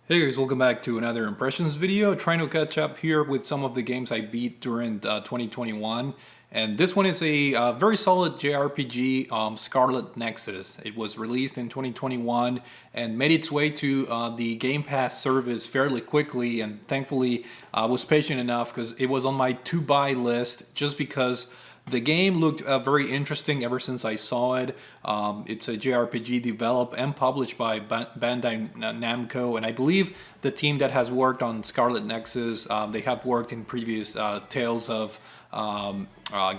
Hey guys, welcome back to another impressions video. Trying to catch up here with some of the games I beat during 2021. And this one is a very solid JRPG, Scarlet Nexus. It was released in 2021 and made its way to the Game Pass service fairly quickly. And thankfully, I was patient enough because it was on my to-buy list just because the game looked very interesting ever since I saw it. It's a JRPG developed and published by Bandai Namco, and I believe the team that has worked on Scarlet Nexus, they have worked in previous Tales of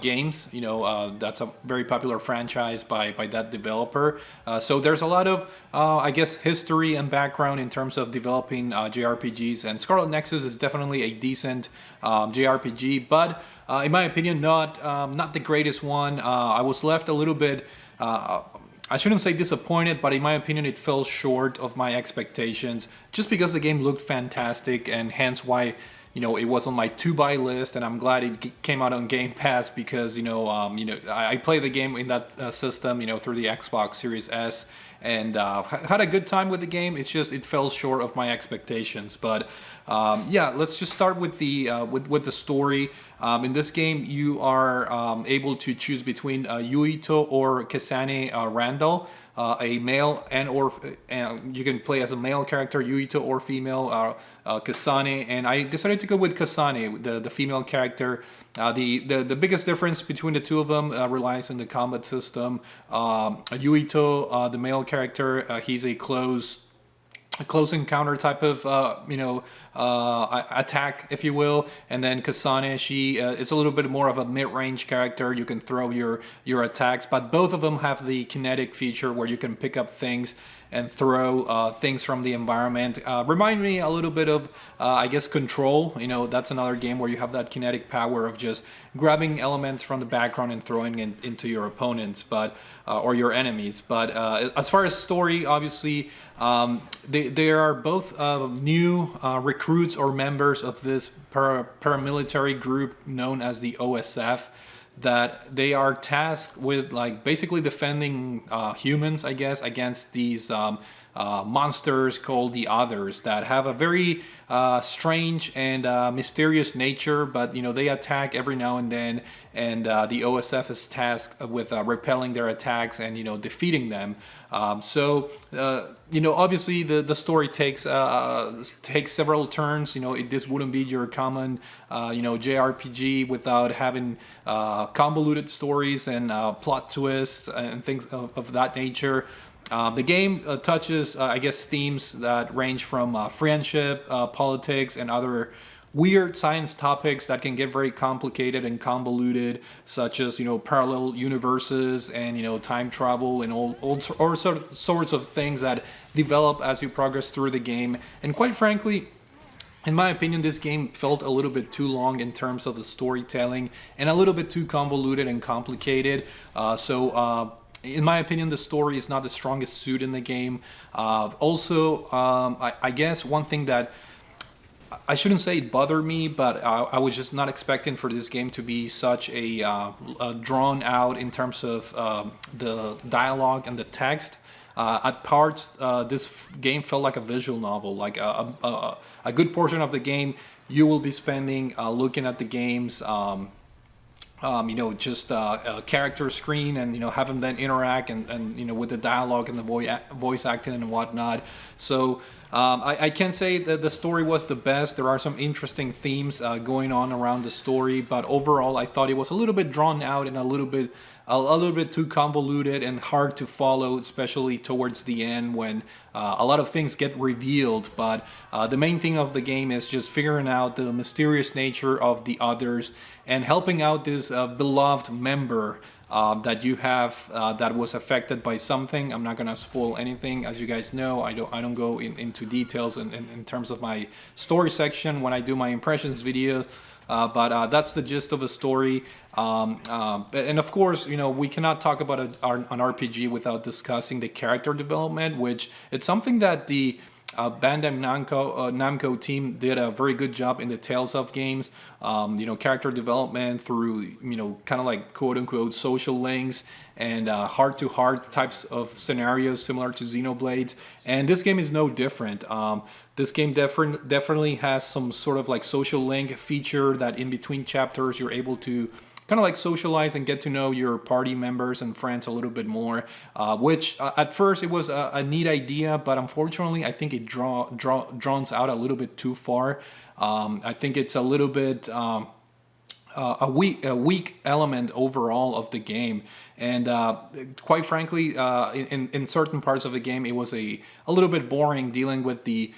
games. That's a very popular franchise by that developer. So there's a lot of, I guess, history and background in terms of developing JRPGs, and Scarlet Nexus is definitely a decent JRPG, but in my opinion, not the greatest one. I was left a little bit. I shouldn't say disappointed, but in my opinion, it fell short of my expectations just because the game looked fantastic, and hence why it was on my to-buy list, and I'm glad it came out on Game Pass because I play the game in that system, through the Xbox Series S, and had a good time with the game. It's just it fell short of my expectations. But yeah, let's just start with the story. In this game, you are able to choose between Yuito or Kasane Randall. A male and you can play as a male character, Yuito, or female, Kasane, and I decided to go with Kasane, the female character. The biggest difference between the two of them relies on the combat system. Yuito, the male character, he's a close encounter type of attack, if you will, and then Kasane, she is a little bit more of a mid-range character. You can throw your attacks, but both of them have the kinetic feature where you can pick up things and throw things from the environment. Remind me a little bit of, I guess, Control. That's another game where you have that kinetic power of just grabbing elements from the background and throwing it into your opponents, or your enemies. But as far as story, obviously, they are both new recruits or members of this paramilitary group known as the OSF, that they are tasked with basically defending humans, I guess, against these monsters called the Others that have a very strange and mysterious nature, but they attack every now and then, and the OSF is tasked with repelling their attacks and defeating them. So obviously the story takes several turns. This wouldn't be your common JRPG without having convoluted stories and plot twists and things of that nature. The game touches, I guess, themes that range from friendship, politics, and other weird science topics that can get very complicated and convoluted, such as parallel universes and time travel and all sorts of things that develop as you progress through the game. And quite frankly, in my opinion, this game felt a little bit too long in terms of the storytelling and a little bit too convoluted and complicated. In my opinion, the story is not the strongest suit in the game. I guess one thing that I shouldn't say it bothered me, but I was just not expecting for this game to be such a drawn out in terms of the dialogue and the text. At parts, this game felt like a visual novel. Like a good portion of the game, you will be spending looking at the game's just a character screen, and have them then interact and with the dialogue and the voice acting and whatnot. So I can't say that the story was the best. There are some interesting themes going on around the story, but overall I thought it was a little bit drawn out and a little bit too convoluted and hard to follow, especially towards the end when a lot of things get revealed. But the main thing of the game is just figuring out the mysterious nature of the Others and helping out this beloved member that you have that was affected by something. I'm not gonna spoil anything. As you guys know, I don't go into details in terms of my story section when I do my impressions video. But that's the gist of the story. And of course, we cannot talk about an RPG without discussing the character development, which it's something that the Namco team did a very good job in the Tales of games. Character development through kind of like quote unquote social links and heart to heart types of scenarios similar to Xenoblade. And this game is no different. This game definitely has some sort of like social link feature that in between chapters you're able to kind of like socialize and get to know your party members and friends a little bit more, which at first it was a neat idea, but unfortunately I think it draws out a little bit too far. I think it's a little bit a weak element overall of the game, and quite frankly, in certain parts of the game, it was a little bit boring dealing with the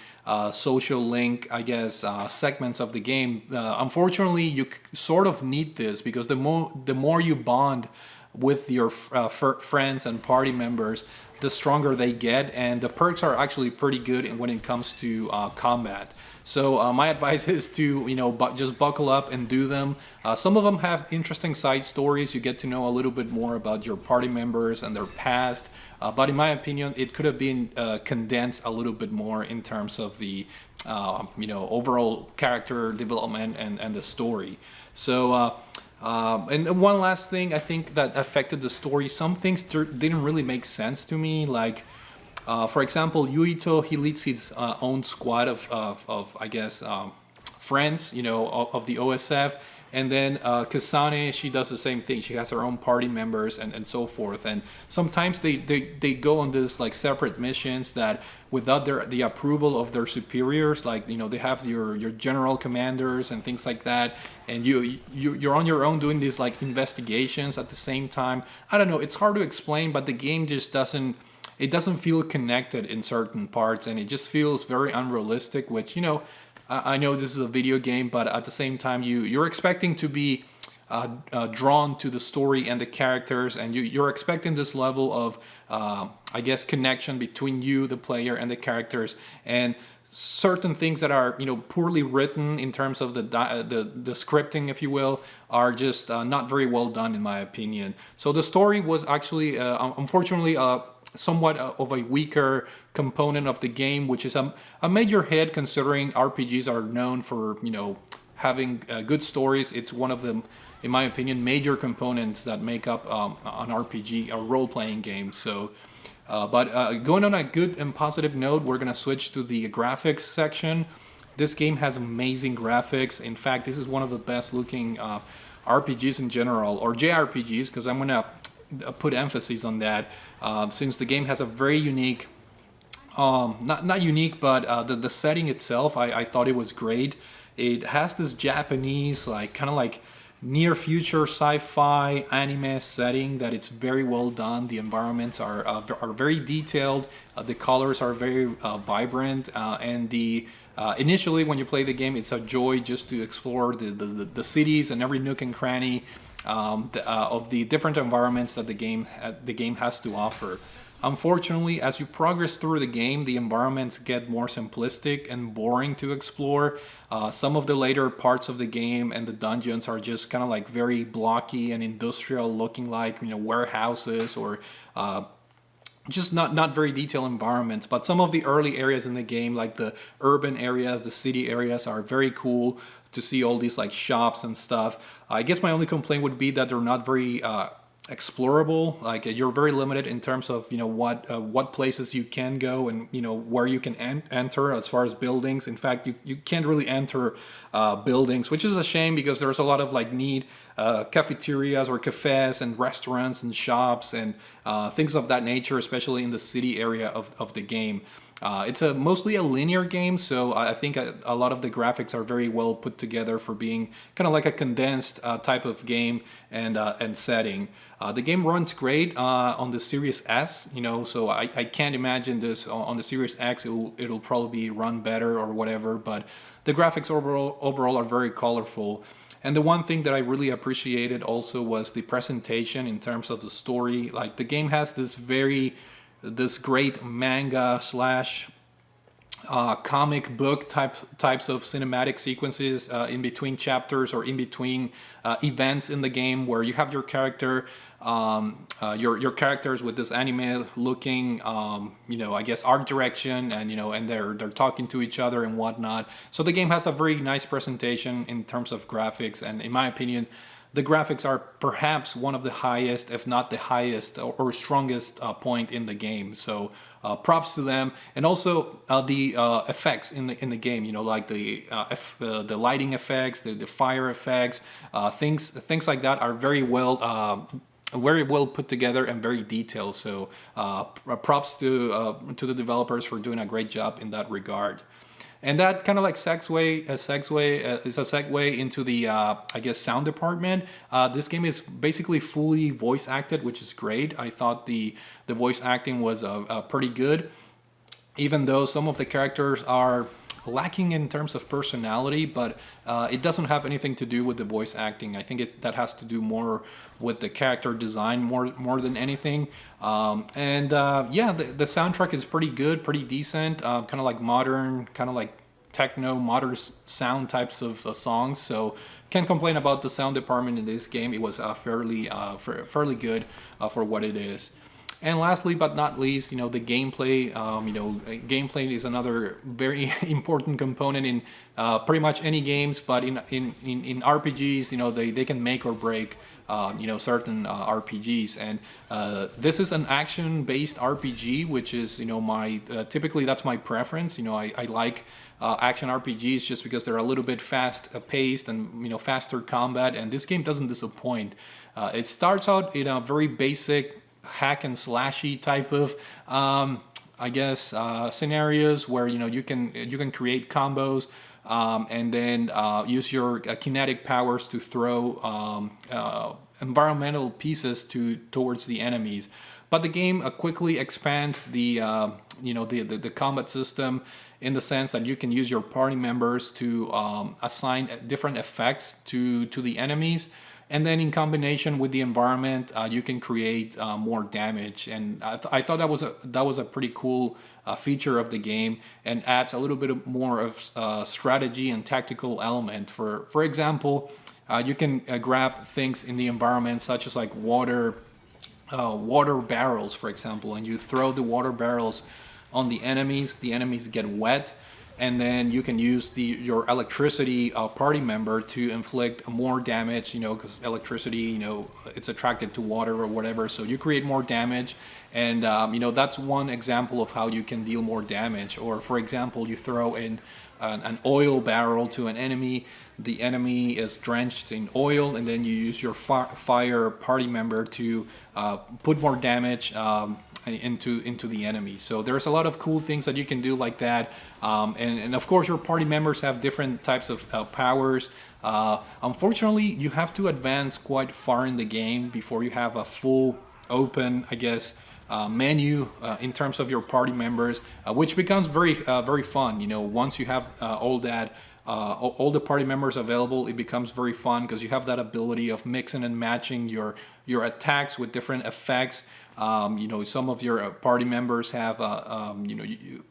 social link, I guess, segments of the game. Unfortunately, you sort of need this because the more you bond with your friends and party members, the stronger they get, and the perks are actually pretty good when it comes to combat. So my advice is to just buckle up and do them. Some of them have interesting side stories. You get to know a little bit more about your party members and their past. But in my opinion, it could have been condensed a little bit more in terms of the overall character development and the story. So. And one last thing I think that affected the story, some things didn't really make sense to me. Like, for example, Yuito, he leads his own squad of I guess, friends, of the OSF. And then Kasane, she does the same thing. She has her own party members and so forth. And sometimes they go on this like separate missions that without the approval of their superiors, like they have your general commanders and things like that. And you're on your own doing these like investigations at the same time. I don't know. It's hard to explain, but the game just doesn't feel connected in certain parts, and it just feels very unrealistic. Which I know this is a video game, but at the same time, you're expecting to be drawn to the story and the characters, and you're expecting this level of, I guess, connection between you, the player, and the characters. And certain things that are poorly written in terms of the scripting, if you will, are just not very well done in my opinion. So the story was actually, unfortunately, somewhat of a weaker component of the game, which is a major hit considering RPGs are known for having good stories. It's one of the, in my opinion, major components that make up an RPG, a role-playing game. So, but going on a good and positive note, we're gonna switch to the graphics section. This game has amazing graphics. In fact, this is one of the best-looking RPGs in general, or JRPGs, because I'm gonna put emphasis on that, since the game has a very unique, not unique, but the setting itself, I thought it was great. It has this Japanese, like kind of like near future sci-fi anime setting that it's very well done. The environments are very detailed. The colors are very vibrant, and initially when you play the game, it's a joy just to explore the cities and every nook and cranny of the different environments that the game has to offer. Unfortunately, as you progress through the game, the environments get more simplistic and boring to explore. Some of the later parts of the game and the dungeons are just kind of like very blocky and industrial looking, like warehouses or just not very detailed environments. But some of the early areas in the game, like the urban areas, the city areas, are very cool to see all these like shops and stuff. I guess my only complaint would be that they're not very explorable. Like you're very limited in terms of what places you can go and where you can enter as far as buildings. In fact, you can't really enter buildings, which is a shame because there's a lot of like neat cafeterias or cafes and restaurants and shops and things of that nature, especially in the city area of the game. It's mostly a linear game, so I think a lot of the graphics are very well put together for being kind of like a condensed type of game and setting. The game runs great on the Series S, so I can't imagine this on the Series X. It'll probably run better or whatever, but the graphics overall are very colorful. And the one thing that I really appreciated also was the presentation in terms of the story. Like the game has this great manga slash comic book types of cinematic sequences in between chapters or in between events in the game, where you have your character, your characters with this anime looking, I guess art direction, and and they're talking to each other and whatnot. So the game has a very nice presentation in terms of graphics, and in my opinion, the graphics are perhaps one of the highest, if not the highest or strongest point in the game. So props to them, and also the effects in the game. Like the lighting effects, the fire effects, things like that are very well put together and very detailed. So props to the developers for doing a great job in that regard. And that kind of like is a segue into the I guess sound department. This game is basically fully voice acted, which is great. I thought the voice acting was pretty good, even though some of the characters are lacking in terms of personality, but it doesn't have anything to do with the voice acting. I think that has to do more with the character design more than anything. Yeah, the soundtrack is pretty good, pretty decent, kind of like modern, kind of like techno, modern sound types of songs. So can't complain about the sound department in this game. It was fairly good for what it is. And lastly, but not least, the gameplay. Gameplay is another very important component in pretty much any games. But in RPGs, they can make or break certain RPGs. And this is an action-based RPG, which is my typically that's my preference. I like action RPGs just because they're a little bit fast-paced and faster combat. And this game doesn't disappoint. It starts out in a very basic hack and slashy type of scenarios where you can create combos and then use your kinetic powers to throw environmental pieces towards the enemies. But the game quickly expands the combat system in the sense that you can use your party members to assign different effects to the enemies. And then in combination with the environment, you can create more damage. And I thought that was a pretty cool feature of the game, and adds a little bit more of strategy and tactical element. For example, you can grab things in the environment such as like water barrels, for example, and you throw the water barrels on the enemies. The enemies get wet. And then you can use your electricity party member to inflict more damage, because electricity, it's attracted to water or whatever. So you create more damage. And, that's one example of how you can deal more damage. Or, for example, you throw in an oil barrel to an enemy. The enemy is drenched in oil, and then you use your fire party member to put more damage into the enemy. So there's a lot of cool things that you can do like that, and of course your party members have different types of powers. Unfortunately, you have to advance quite far in the game before you have a full open, I guess, menu in terms of your party members, which becomes very fun. Once you have all the party members available, it becomes very fun because you have that ability of mixing and matching your attacks with different effects. Some of your party members have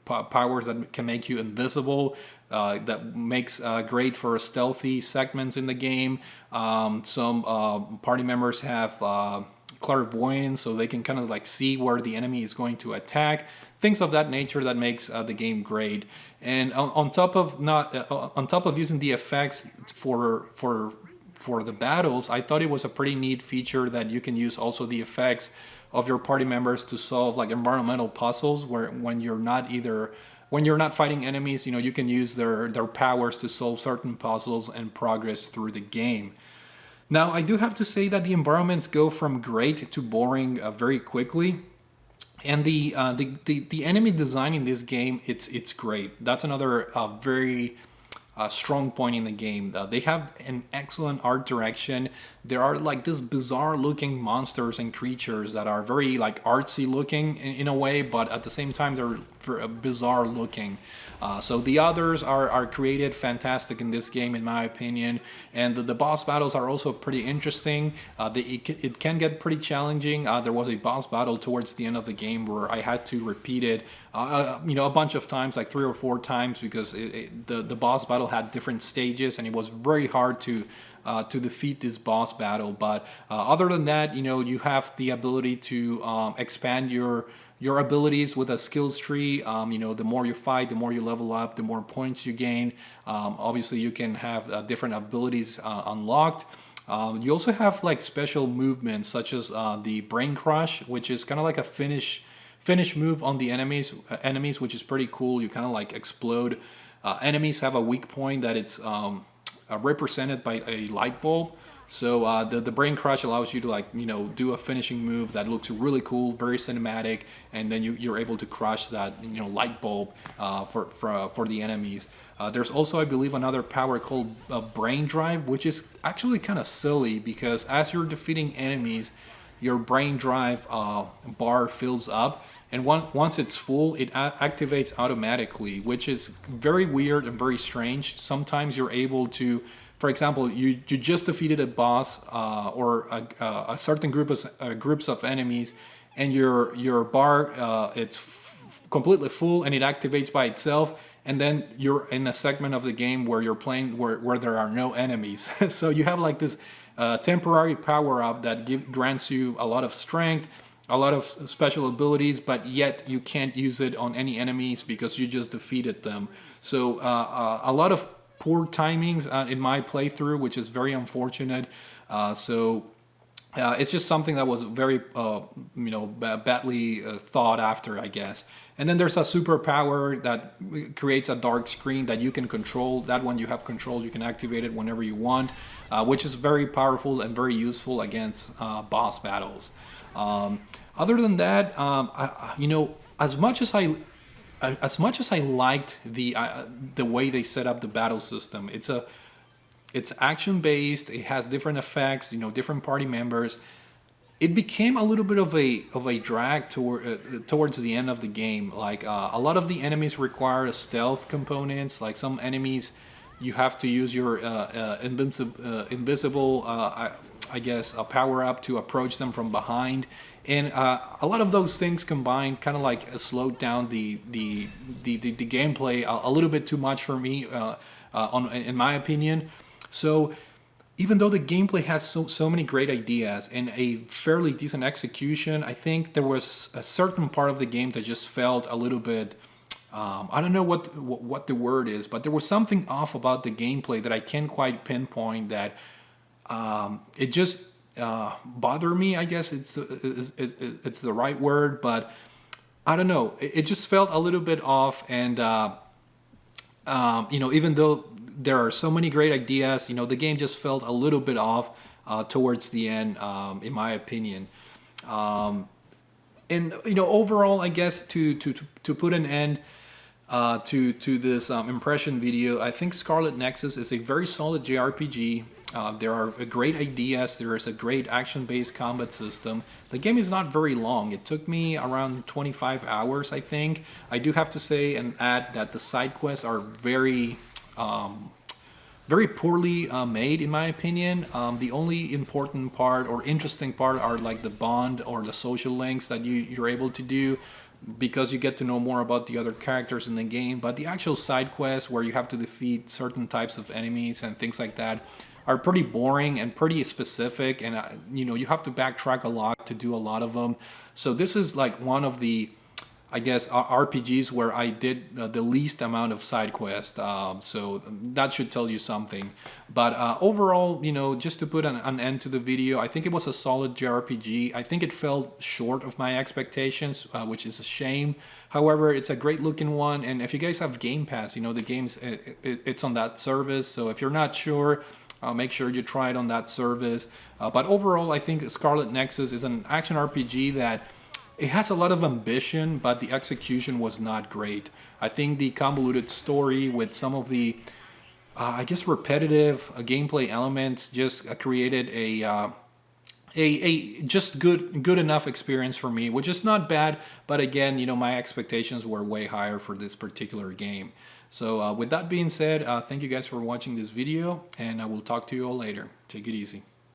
powers that can make you invisible. That makes great for stealthy segments in the game. Some party members have clairvoyance, so they can kind of like see where the enemy is going to attack. Things of that nature that makes the game great. And on top of using the effects for the battles, I thought it was a pretty neat feature that you can use also the effects of your party members to solve like environmental puzzles, where when you're not fighting enemies, you can use their powers to solve certain puzzles and progress through the game. Now, I do have to say that the environments go from great to boring very quickly. And the enemy design in this game, it's great. That's another very strong point in the game. They have an excellent art direction. There are like these bizarre looking monsters and creatures that are very like artsy looking in a way, but at the same time they're bizarre looking. So the others are created fantastic in this game, in my opinion, and the boss battles are also pretty interesting. It can get pretty challenging. There was a boss battle towards the end of the game where I had to repeat it, a bunch of times, like 3 or 4 times, because the boss battle had different stages, and it was very hard to defeat this boss battle. But other than that, you have the ability to expand your abilities with a skills tree. The more you fight, the more you level up, the more points you gain. Obviously, you can have different abilities unlocked. You also have like special movements such as the Brain Crush, which is kind of like a finish move on the enemies, which is pretty cool. You kind of like explode. Enemies have a weak point that it's represented by a light bulb. So the Brain Crush allows you to do a finishing move that looks really cool, very cinematic, and then you're able to crush that light bulb for the enemies. There's also, I believe, another power called Brain Drive, which is actually kind of silly because as you're defeating enemies, your Brain Drive bar fills up, and once it's full, it activates automatically, which is very weird and very strange. Sometimes you're able to, for example, you just defeated a boss or a certain groups of enemies, and your bar it's completely full and it activates by itself, and then you're in a segment of the game where you're playing where there are no enemies. So you have like this temporary power up that grants you a lot of strength, a lot of special abilities, but yet you can't use it on any enemies because you just defeated them. So a lot of poor timings in my playthrough, which is very unfortunate. It's just something that was very, badly thought after, I guess. And then there's a superpower that creates a dark screen that you can control. That one you have control. You can activate it whenever you want, which is very powerful and very useful against boss battles. Other than that, as much as I liked the way they set up the battle system, it's action based. It has different effects, different party members. It became a little bit of a drag towards the end of the game. Like a lot of the enemies require stealth components. Like some enemies, you have to use your invisible, I guess, a power up to approach them from behind. And a lot of those things combined kind of like slowed down the gameplay a little bit too much for me, in my opinion. So even though the gameplay has so many great ideas and a fairly decent execution, I think there was a certain part of the game that just felt a little bit, I don't know what the word is, but there was something off about the gameplay that I can't quite pinpoint. That it just bother me, I guess it's the right word, but I don't know. It just felt a little bit off, and even though there are so many great ideas, the game just felt a little bit off towards the end, in my opinion. And overall, I guess to put an end to this impression video, I think Scarlet Nexus is a very solid JRPG. There are great ideas. There is a great action-based combat system. The game is not very long. It took me around 25 hours, I think. I do have to say and add that the side quests are very poorly made, in my opinion. The only important part or interesting part are like the bond or the social links that you're able to do, because you get to know more about the other characters in the game. But the actual side quests where you have to defeat certain types of enemies and things like that are pretty boring and pretty specific, and you have to backtrack a lot to do a lot of them. So this is like one of the, I guess, RPGs where I did the least amount of side quests. So that should tell you something. But overall, just to put an end to the video, I think it was a solid JRPG. I think it fell short of my expectations, which is a shame. However, it's a great looking one. And if you guys have Game Pass, the game's it's on that service. So if you're not sure, make sure you try it on that service. But overall, I think Scarlet Nexus is an action RPG that it has a lot of ambition, but the execution was not great. I think the convoluted story with some of the, I guess, repetitive gameplay elements just created a just good enough experience for me, which is not bad. But again, my expectations were way higher for this particular game. So with that being said, thank you guys for watching this video, and I will talk to you all later. Take it easy.